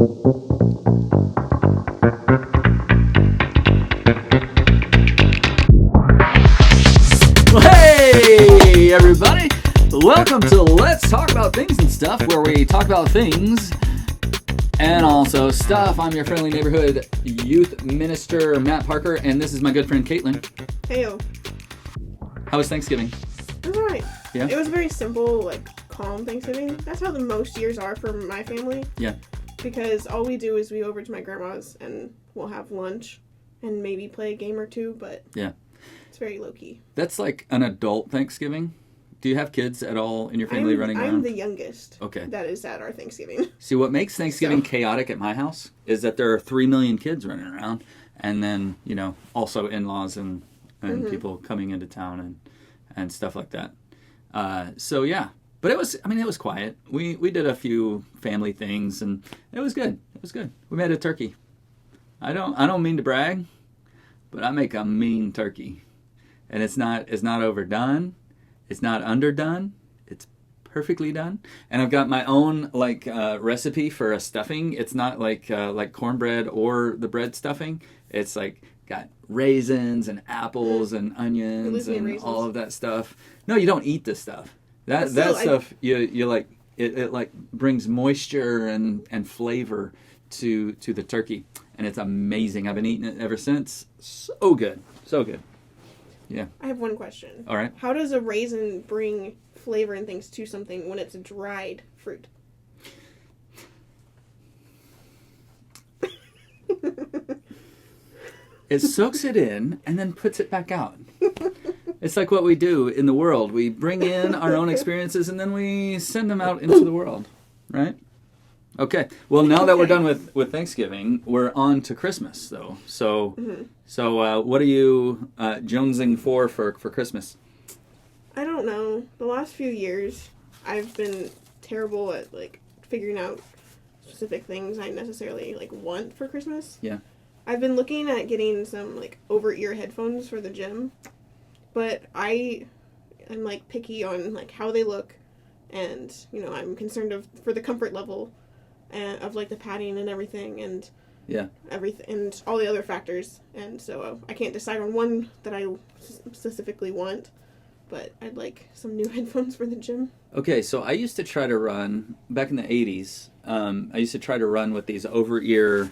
Hey, everybody! Welcome to Let's Talk About Things and Stuff, where we talk about things and also stuff. I'm your friendly neighborhood youth minister, Matt Parker, and this is my good friend, Caitlin. Heyo. How was Thanksgiving? It was alright. Yeah? It was very simple, calm Thanksgiving. That's how the most years are for my family. Yeah. Because all we do is we go over to my grandma's and we'll have lunch and maybe play a game or two, but yeah, it's very low-key. That's like an adult Thanksgiving. Do you have kids at all in your family running around? I'm the youngest. Okay. That is at our Thanksgiving. See, what makes Thanksgiving chaotic at my house is that there are 3 million kids running around, and then, also in-laws and people coming into town and stuff like that. So yeah, but it was quiet. We did a few family things, and it was good. It was good. We made a turkey. I don't mean to brag, but I make a mean turkey, and it's not overdone. It's not underdone. It's perfectly done. And I've got my own recipe for a stuffing. It's not like cornbread or the bread stuffing. It's got raisins and apples and onions and all of that stuff. No, you don't eat this stuff. That stuff you like it brings moisture and flavor to the turkey, and it's amazing. I've been eating it ever since. So good. So good. Yeah. I have one question. All right. How does a raisin bring flavor and things to something when it's a dried fruit? It soaks it in and then puts it back out. It's like what we do in the world. We bring in our own experiences and then we send them out into the world, right? Okay. Well, now that we're done with Thanksgiving, we're on to Christmas, though. So, what are you jonesing for Christmas? I don't know. The last few years, I've been terrible at figuring out specific things I necessarily want for Christmas. Yeah. I've been looking at getting some over-ear headphones for the gym, but I'm picky on how they look, and I'm concerned for the comfort level. And of the padding and everything, and everything, and all the other factors, and so I can't decide on one that I specifically want, but I'd like some new headphones for the gym. Okay, so I used to try to run back in the 80s. I used to try to run with these over-ear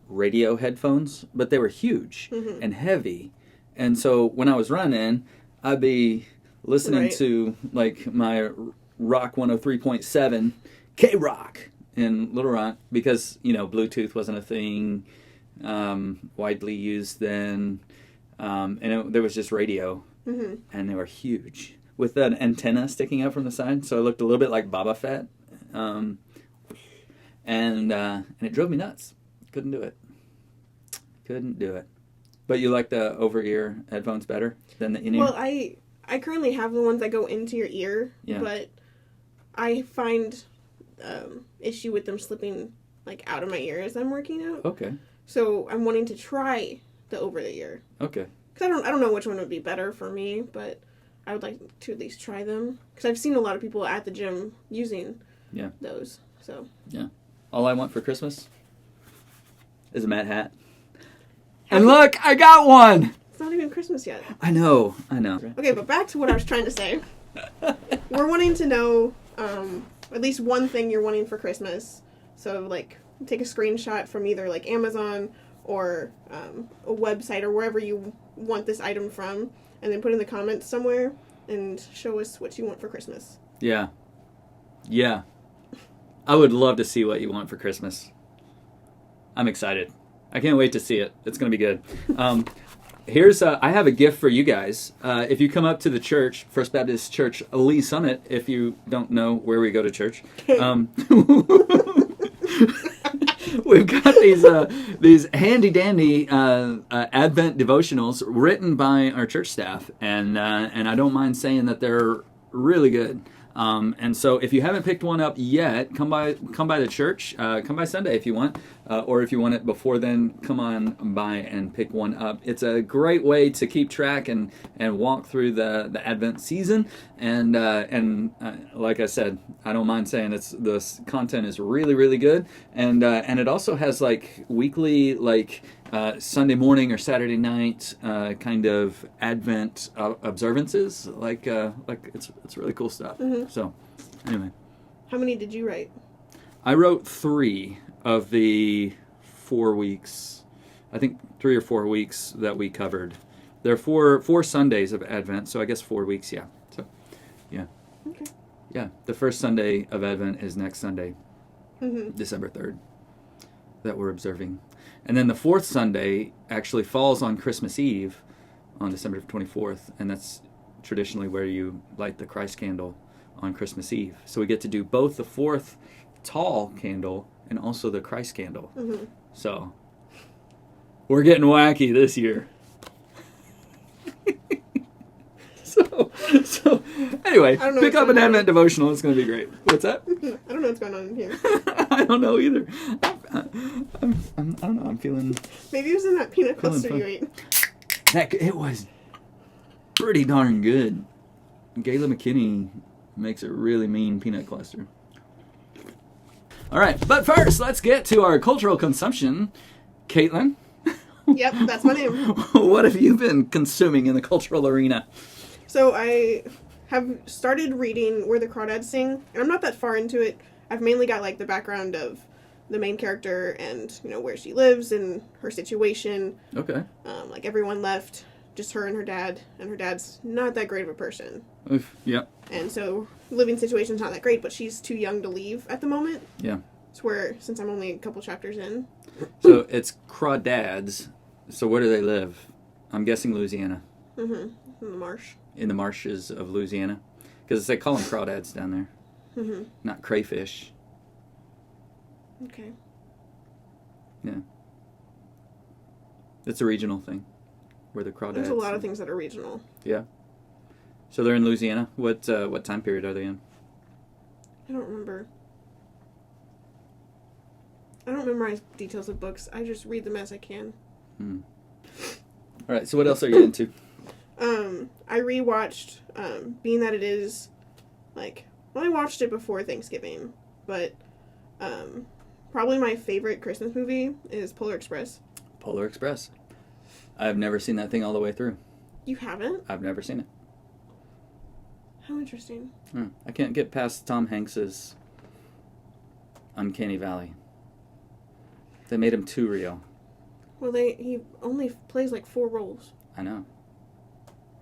radio headphones, but they were huge and heavy, and so when I was running, I'd be listening to my Rock 103.7 K-Rock. In Little Rock, because Bluetooth wasn't a thing widely used then, and there was just radio, and they were huge with an antenna sticking out from the side, so I looked a little bit like Boba Fett, and it drove me nuts. Couldn't do it. But you like the over-ear headphones better than the in-ear? Well, I currently have the ones that go into your ear, but I find issue with them slipping out of my ear as I'm working out. Okay. So I'm wanting to try the over the ear. Okay. Because I don't know which one would be better for me, but I would like to at least try them. Because I've seen a lot of people at the gym using those. So yeah. All I want for Christmas is a Mad Hat. And look, I got one! It's not even Christmas yet. I know. Okay, but back to what I was trying to say. We're wanting to know at least one thing you're wanting for Christmas. So, take a screenshot from either, Amazon or a website or wherever you want this item from, and then put in the comments somewhere and show us what you want for Christmas. Yeah. Yeah. I would love to see what you want for Christmas. I'm excited. I can't wait to see it. It's going to be good. I have a gift for you guys. If you come up to the church, First Baptist Church Lee Summit, if you don't know where we go to church, we've got these handy dandy Advent devotionals written by our church staff, and I don't mind saying that they're really good. And so if you haven't picked one up yet, come by the church. Come by Sunday if you want. or if you want it before then, come on by and pick one up. It's a great way to keep track and walk through the Advent season. And like I said, I don't mind saying the content is really, really good. And it also has like weekly, like Sunday morning or Saturday night kind of Advent observances. Like it's really cool stuff. Mm-hmm. So anyway. How many did you write? I wrote 3 of the 4 weeks. I think 3 or 4 weeks that we covered. There are four Sundays of Advent, so I guess 4 weeks, yeah. So, yeah. Okay. Yeah, the first Sunday of Advent is next Sunday, Mm-hmm. December 3rd, that we're observing. And then the 4th Sunday actually falls on Christmas Eve on December 24th, and that's traditionally where you light the Christ candle on Christmas Eve. So we get to do both the 4th tall candle and also the Christ candle. Mm-hmm. So we're getting wacky this year. so anyway, pick up an Advent devotional. It's going to be great. What's that? I don't know what's going on in here. I don't know either. I don't know. I'm feeling... Maybe it was in that peanut cluster you ate. It was pretty darn good. Gayla McKinney makes a really mean peanut cluster. All right, but first, let's get to our cultural consumption. Caitlin? Yep, that's my name. What have you been consuming in the cultural arena? So I have started reading Where the Crawdads Sing, and I'm not that far into it. I've mainly got like the background of the main character and where she lives and her situation. Okay. Like everyone left, just her and her dad's not that great of a person. Oof, yep. And so living situation's not that great, but she's too young to leave at the moment. Yeah. It's where, since I'm only a couple chapters in. So it's crawdads. So where do they live? I'm guessing Louisiana. Mm-hmm. In the marsh. In the marshes of Louisiana? Because they call them crawdads down there. Mm-hmm. Not crayfish. Okay. Yeah. It's a regional thing. Where the crawdads... There's a lot of things that are regional. Yeah. So they're in Louisiana. What time period are they in? I don't remember. I don't memorize details of books. I just read them as I can. Hmm. All right. So what else are you into? I rewatched, being that it is, like, well, I watched it before Thanksgiving, but, probably my favorite Christmas movie is Polar Express. Polar Express. I've never seen that thing all the way through. You haven't? I've never seen it. How interesting. I can't get past Tom Hanks's Uncanny Valley. They made him too real. Well, he only plays, like, 4 roles. I know.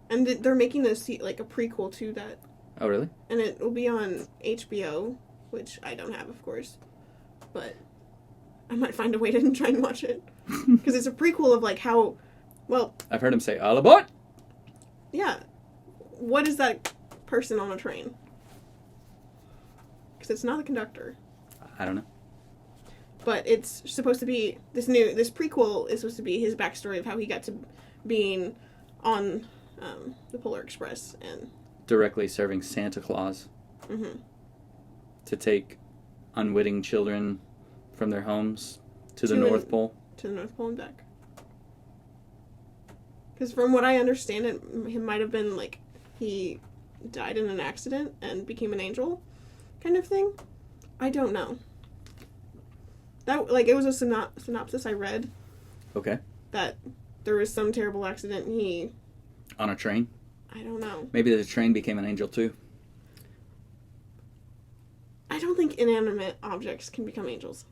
And they're making a prequel to that. Oh, really? And it will be on HBO, which I don't have, of course. But I might find a way to try and watch it. Because it's a prequel of, like, how... Well... I've heard him say, "All aboard!" Yeah. What is that person on a train? Because it's not the conductor. I don't know. But it's supposed to be... This prequel is supposed to be his backstory of how he got to being on the Polar Express. And Directly serving Santa Claus. Mm-hmm. To take unwitting children from their homes to the North Pole. To the North Pole and back. Because from what I understand, it might have been, like, he died in an accident and became an angel kind of thing. I don't know. That, like, it was a synopsis I read. Okay. That there was some terrible accident and he... On a train? I don't know. Maybe the train became an angel too. I don't think inanimate objects can become angels.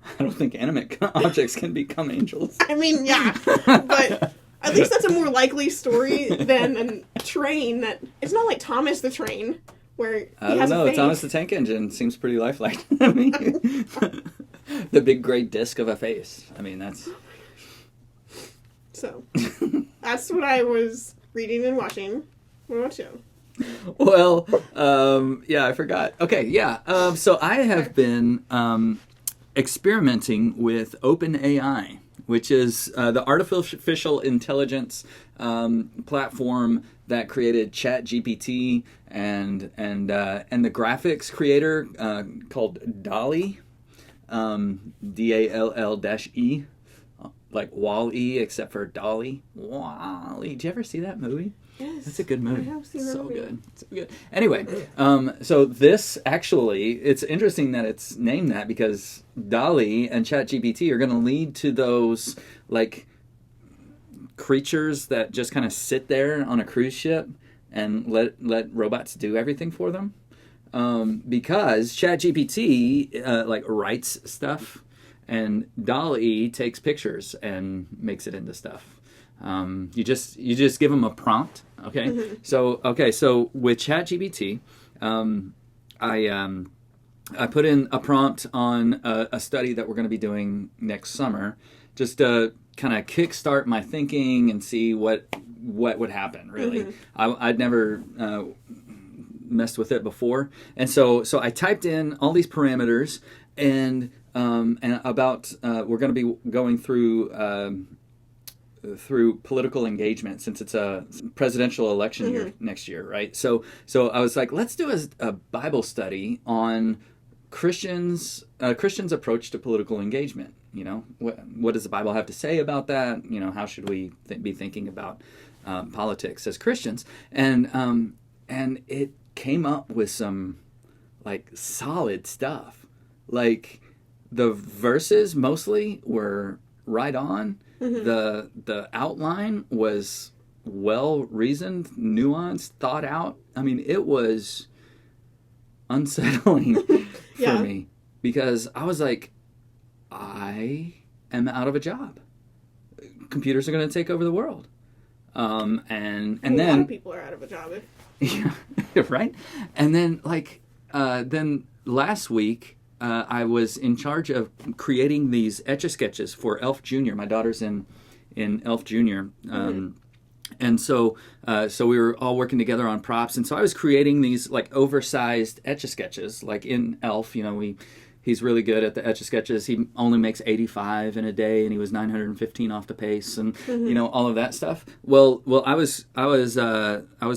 I don't think animate objects can become angels. I mean, yeah. But at least that's a more likely story than a train that... It's not like Thomas the Train, where he I don't has know. a face. Thomas the Tank Engine seems pretty lifelike. I mean, the big gray disc of a face. I mean, that's... So, that's what I was reading and watching. What about you? Well, yeah, I forgot. Okay, yeah. So I have been experimenting with OpenAI, which is the artificial intelligence platform that created ChatGPT and the graphics creator called DALL-E. DALL-E, like Wall-E, except for Dolly. Wall-E. Did you ever see that movie? Yes. That's a good movie. I have seen that So movie. good. So good. Anyway, so this actually, it's interesting that it's named that because DALL-E and ChatGPT are going to lead to those, like, creatures that just kind of sit there on a cruise ship and let robots do everything for them. Because ChatGPT like writes stuff, and DALL-E takes pictures and makes it into stuff. You just give them a prompt, okay? Mm-hmm. So with ChatGPT, I put in a prompt on a study that we're going to be doing next summer, just to kind of kickstart my thinking and see what would happen. Really, I'd never messed with it before, and so I typed in all these parameters and about we're going to be going through political engagement, since it's a presidential election year next year, right? So I was like, let's do a Bible study on Christians' approach to political engagement. You know, what does the Bible have to say about that? You know, how should we be thinking about politics as Christians? And it came up with some like solid stuff. Like the verses mostly were right on. The outline was well reasoned, nuanced, thought out. I mean, it was unsettling for me, because I was like, I am out of a job. Computers are going to take over the world. And then a lot of people are out of a job. yeah, right. And then then last week I was in charge of creating these Etch-a-Sketches for Elf Junior. My daughter's in Elf Junior. And so we were all working together on props, and so I was creating these like oversized Etch-a-Sketches, like in Elf. You know, he's really good at the Etch-a-Sketches. He only makes 85 in a day, and he was 915 off the pace, and you know, all of that stuff. Well, I was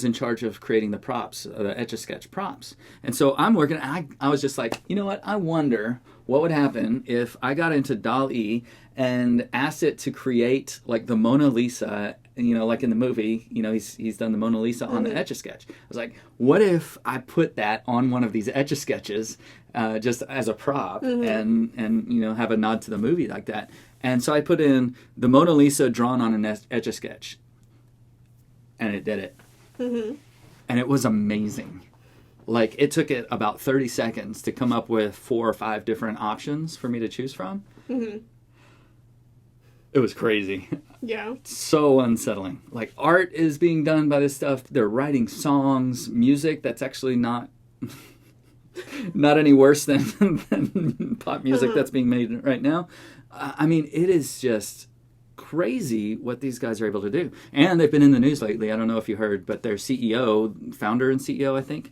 in charge of creating the props, the Etch-a-Sketch props, and so I'm working. I was just like, you know what? I wonder what would happen if I got into DALL-E and asked it to create like the Mona Lisa, you know, like in the movie, you know, he's done the Mona Lisa on the Etch-a-Sketch. I was like, what if I put that on one of these Etch-a-Sketches just as a prop and you know, have a nod to the movie like that. And so I put in the Mona Lisa drawn on an Etch-a-Sketch, and it did it. And it was amazing. Like, it took it about 30 seconds to come up with 4 or 5 different options for me to choose from. It was crazy. Yeah. So unsettling. Like, art is being done by this stuff. They're writing songs, music that's actually not any worse than pop music that's being made right now. I mean, it is just crazy what these guys are able to do. And they've been in the news lately. I don't know if you heard, but their CEO, founder and CEO, I think,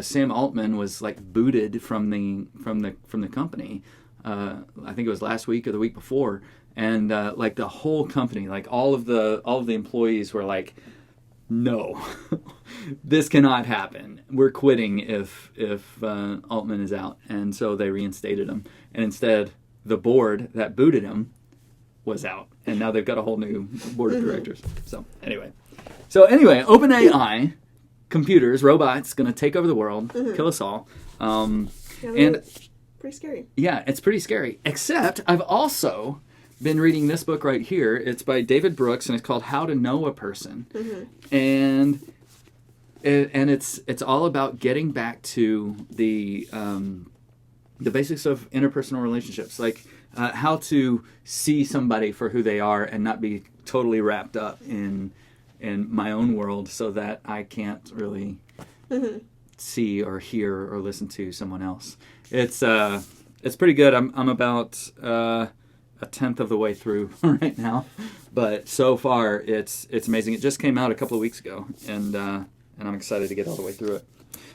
Sam Altman, was like booted from the company. I think it was last week or the week before. And like the whole company, like all of the employees were like, no, this cannot happen. We're quitting if Altman is out. And so they reinstated him. And instead, the board that booted him was out. And now they've got a whole new board of directors. So anyway, OpenAI, computers, robots, going to take over the world, kill us all. And pretty scary. Yeah, it's pretty scary. Except I've also been reading this book right here. It's by David Brooks, and it's called How to Know a Person. And it's all about getting back to the basics of interpersonal relationships, like how to see somebody for who they are and not be totally wrapped up in my own world, so that I can't really see or hear or listen to someone else. It's pretty good. I'm about a tenth of the way through right now, but so far it's amazing. It just came out a couple of weeks ago, and I'm excited to get all the way through it.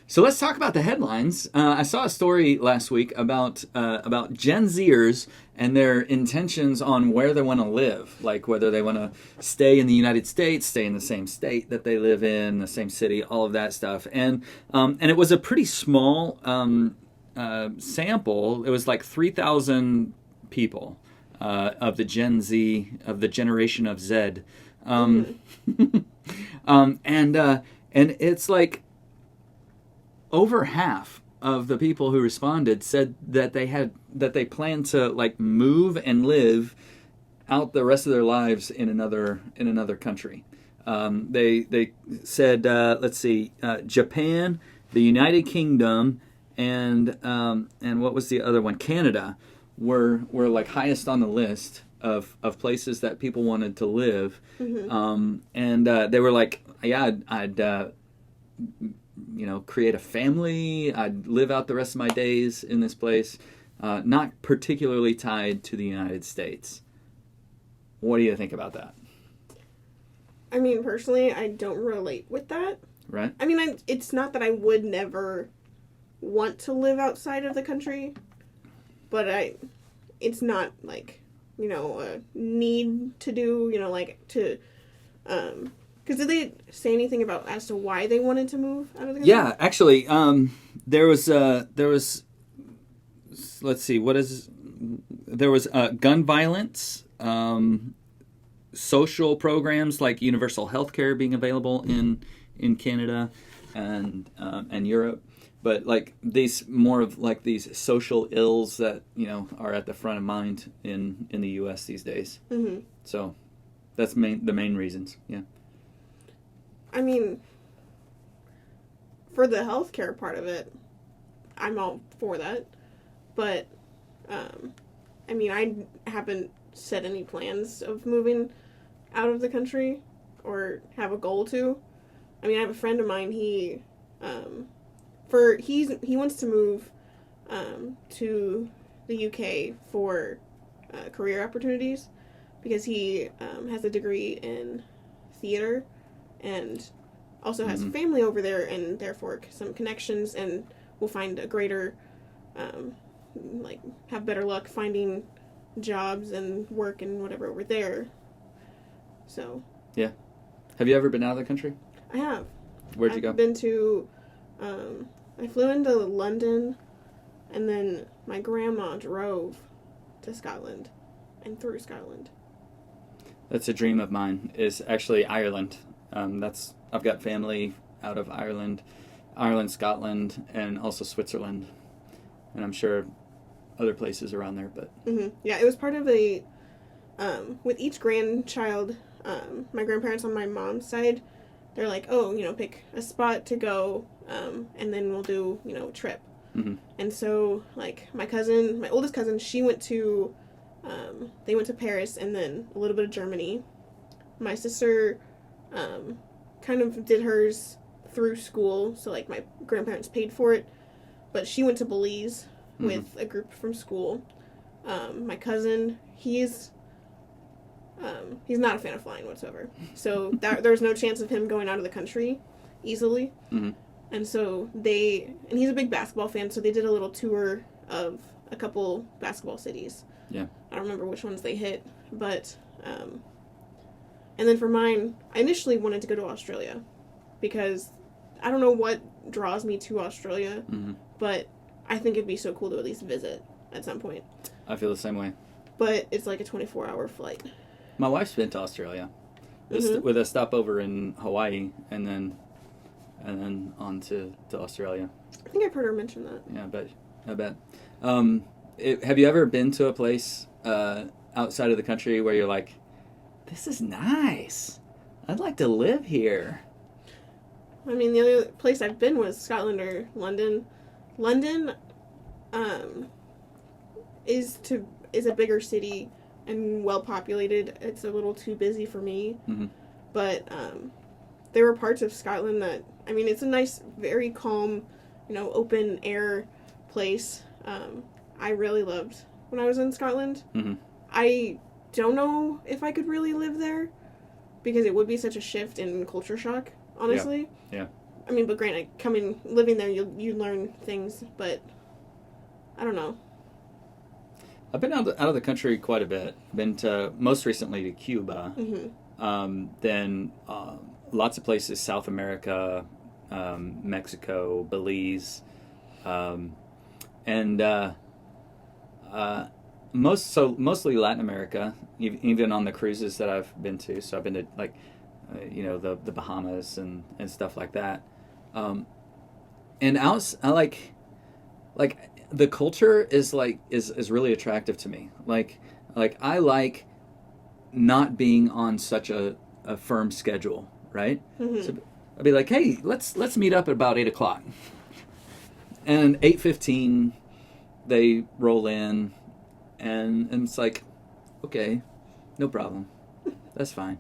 So let's talk about the headlines. I saw a story last week about Gen Zers and their intentions on where they want to live, like whether they want to stay in the United States, stay in the same state that they live in, the same city, all of that stuff. And it was a pretty small sample. It was like 3,000 people of the Gen Z, of the generation of Z, and it's like over half of the people who responded said that they planned to like move and live out the rest of their lives in another country. They said, let's see, Japan, the United Kingdom, and what was the other one? Canada were like highest on the list of places that people wanted to live. And they were like, yeah, I'd create a family. I'd live out the rest of my days in this place. Not particularly tied to the United States. What do you think about that? I mean, personally, I don't relate with that. Right. I mean, it's not that I would never want to live outside of the country, but it's not like, a need to do, because did they say anything about as to why they wanted to move out of the country? Yeah, actually, there was, let's see, there was gun violence, social programs like universal health care being available in Canada and Europe, but like these more of like these social ills that are at the front of mind in the U.S. these days. Mm-hmm. So that's the main reasons. Yeah. I mean, for the healthcare part of it, I'm all for that, but I mean, I haven't set any plans of moving out of the country or have a goal to. I mean, I have a friend of mine, he wants to move to the UK for career opportunities because he has a degree in theater and also has family over there and therefore some connections and will find a greater have better luck finding jobs and work and whatever over there. So yeah. Have you ever been out of the country? I have. Where'd you go? I've been to I flew into London and then my grandma drove to Scotland and through Scotland. That's a dream of mine, is actually Ireland. I've got family out of Ireland, Scotland, and also Switzerland. And I'm sure other places around there, but... Mm-hmm. Yeah, it was part of a... with each grandchild, my grandparents on my mom's side, they're like, oh, pick a spot to go, and then we'll do, a trip. Mm-hmm. And so, like, my oldest cousin, she went to... they went to Paris and then a little bit of Germany. My sister kind of did hers through school, so like my grandparents paid for it, but she went to Belize with a group from school. My cousin, he's not a fan of flying whatsoever, so there's no chance of him going out of the country easily. Mm-hmm. And so and he's a big basketball fan, so they did a little tour of a couple basketball cities. Yeah. I don't remember which ones they hit, but, and then for mine, I initially wanted to go to Australia, because I don't know what draws me to Australia, but I think it'd be so cool to at least visit at some point. I feel the same way. But it's like a 24-hour flight. My wife's been to Australia, with a stopover in Hawaii, and then on to Australia. I think I've heard her mention that. Yeah, I bet. Have you ever been to a place outside of the country where you're like, this is nice, I'd like to live here? I mean, the other place I've been was Scotland or London. London is a bigger city and well populated. It's a little too busy for me. Mm-hmm. But there were parts of Scotland that, I mean, it's a nice, very calm, open air place. I really loved when I was in Scotland. Mm-hmm. I don't know if I could really live there because it would be such a shift in culture shock, honestly. Yeah. I mean, but granted, living there, you learn things, but I don't know. I've been out of the country quite a bit. Been to, most recently to Cuba. Mm-hmm. Then lots of places, South America, Mexico, Belize. and mostly Latin America, even on the cruises that I've been to. So I've been to like, the Bahamas and stuff like that. And I like the culture is really attractive to me. Like I like not being on such a firm schedule, right? Mm-hmm. So I'd be like, hey, let's meet up at about 8:00, and 8:15 they roll in, and it's like, okay, no problem, that's fine.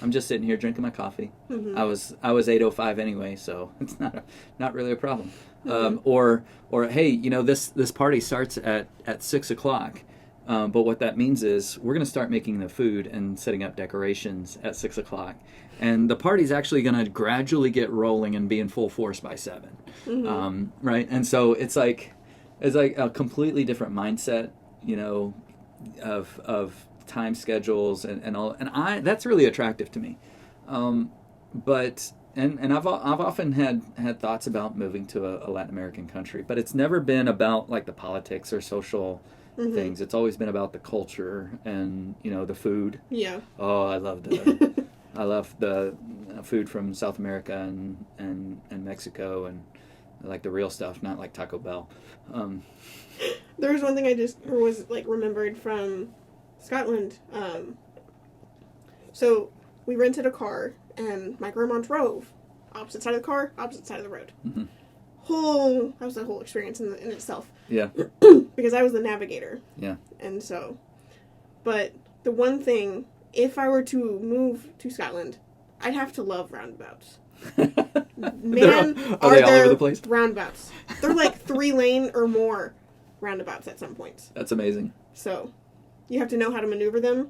I'm just sitting here drinking my coffee. Mm-hmm. I was 8:05 anyway, so it's not really a problem. Mm-hmm. Or hey, this party starts at 6:00. But what that means is we're going to start making the food and setting up decorations at 6:00, and the party's actually going to gradually get rolling and be in full force by 7. Mm-hmm. Right? And so it's like a completely different mindset, of time schedules and all, and that's really attractive to me. But I've often had thoughts about moving to a Latin American country, but it's never been about like the politics or social Mm-hmm. things. It's always been about the culture and the food. Yeah. Oh, I love the food from South America and Mexico, and I like the real stuff, not like Taco Bell. There was one thing I just was like remembered from Scotland. So we rented a car, and my grandma drove opposite side of the car, opposite side of the road. Mm-hmm. That was a whole experience in itself. Yeah. Because I was the navigator. Yeah. And so, but the one thing, if I were to move to Scotland, I'd have to love roundabouts. Man, are they all over the place? Roundabouts. They're like 3-lane or more roundabouts at some points. That's amazing. So, you have to know how to maneuver them.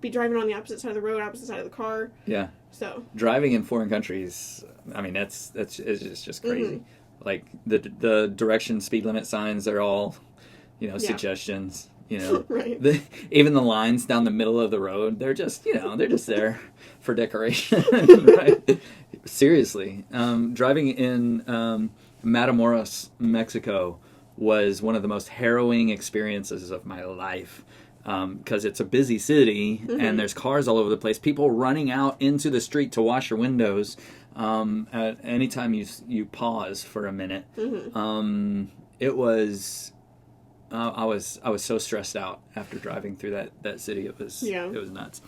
Be driving on the opposite side of the road, opposite side of the car. Yeah. So driving in foreign countries, I mean, it's just crazy. Mm-hmm. Like the direction speed limit signs, they're all, suggestions. Right. Even the lines down the middle of the road, they're just there for decoration. Right? Seriously, driving in Matamoros, Mexico, was one of the most harrowing experiences of my life. Because it's a busy city, Mm-hmm. and there's cars all over the place. People running out into the street to wash your windows. At any time you pause for a minute, Mm-hmm. it was. I was so stressed out after driving through that city. It was nuts.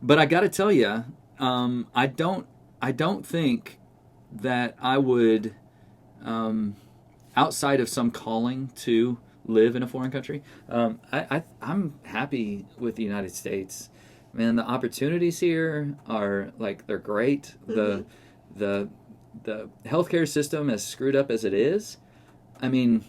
But I got to tell you, I don't think that I would, outside of some calling to live in a foreign country. I'm happy with the United States. Man, the opportunities here are they're great. Mm-hmm. The healthcare system, as screwed up as it is, I mean,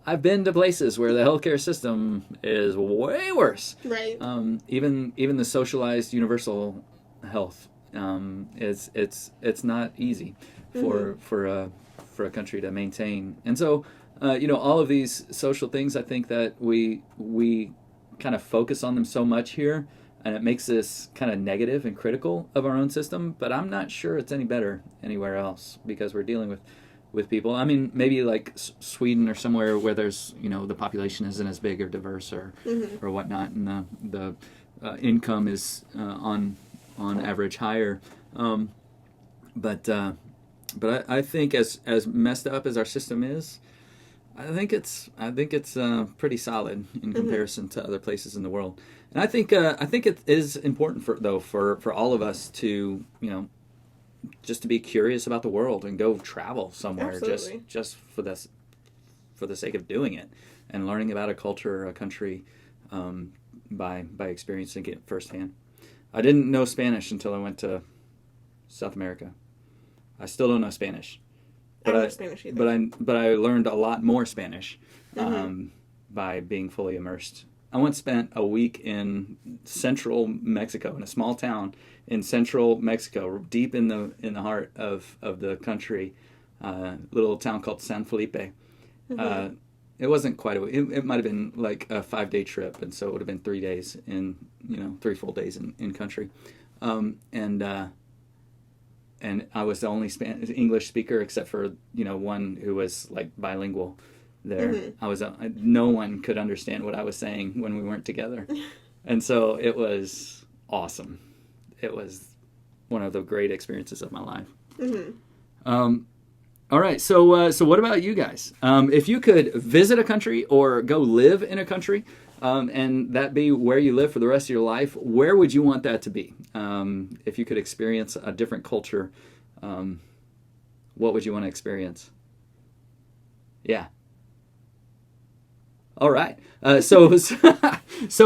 I've been to places where the healthcare system is way worse. Right. Even the socialized universal health, it's not easy for a country to maintain. And so, all of these social things, I think that we kind of focus on them so much here, and it makes us kind of negative and critical of our own system. But I'm not sure it's any better anywhere else, because we're dealing with people. I mean, maybe like Sweden or somewhere where there's the population isn't as big or diverse or whatnot, and the income is on average higher. But I think as messed up as our system is, I think it's pretty solid in comparison to other places in the world. And I think it is important for all of us to just to be curious about the world and go travel somewhere. Absolutely. just for the sake of doing it and learning about a culture or a country by experiencing it firsthand. I didn't know Spanish until I went to South America. I still don't know Spanish. I don't know Spanish either. But I learned a lot more Spanish by being fully immersed. I once spent a week in central Mexico, in a small town in central Mexico, deep in the heart of the country, little town called San Felipe. It wasn't quite a week. It might have been like a 5-day trip, and so it would have been 3 days 3 full days in country. And and I was the only English speaker except for one who was like bilingual. There, I was no one could understand what I was saying when we weren't together, and so it was awesome. It was one of the great experiences of my life. All right, so what about you guys? If you could visit a country or go live in a country, and that be where you live for the rest of your life, where would you want that to be? If you could experience a different culture, what would you want to experience? Yeah. All right. So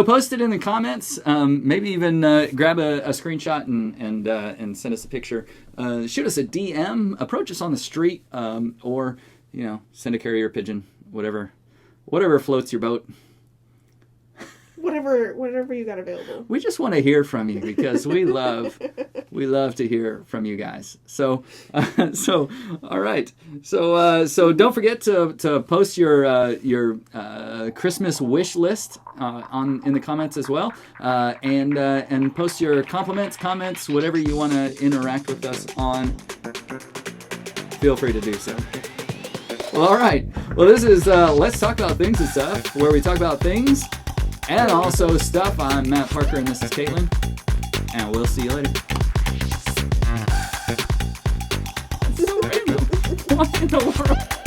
post it in the comments. Maybe even grab a screenshot and send us a picture. Shoot us a DM. Approach us on the street, or send a carrier pigeon. Whatever floats your boat. Whatever you got available. We just want to hear from you because we love to hear from you guys. So all right. So don't forget to post your Christmas wish list in the comments as well, and post your compliments, comments, whatever you want to interact with us on. Feel free to do so. Well, all right. Well, this is Let's Talk About Things and Stuff, where we talk about things and also stuff. I'm Matt Parker, and this is Caitlin, and we'll see you later. So random. What in the world?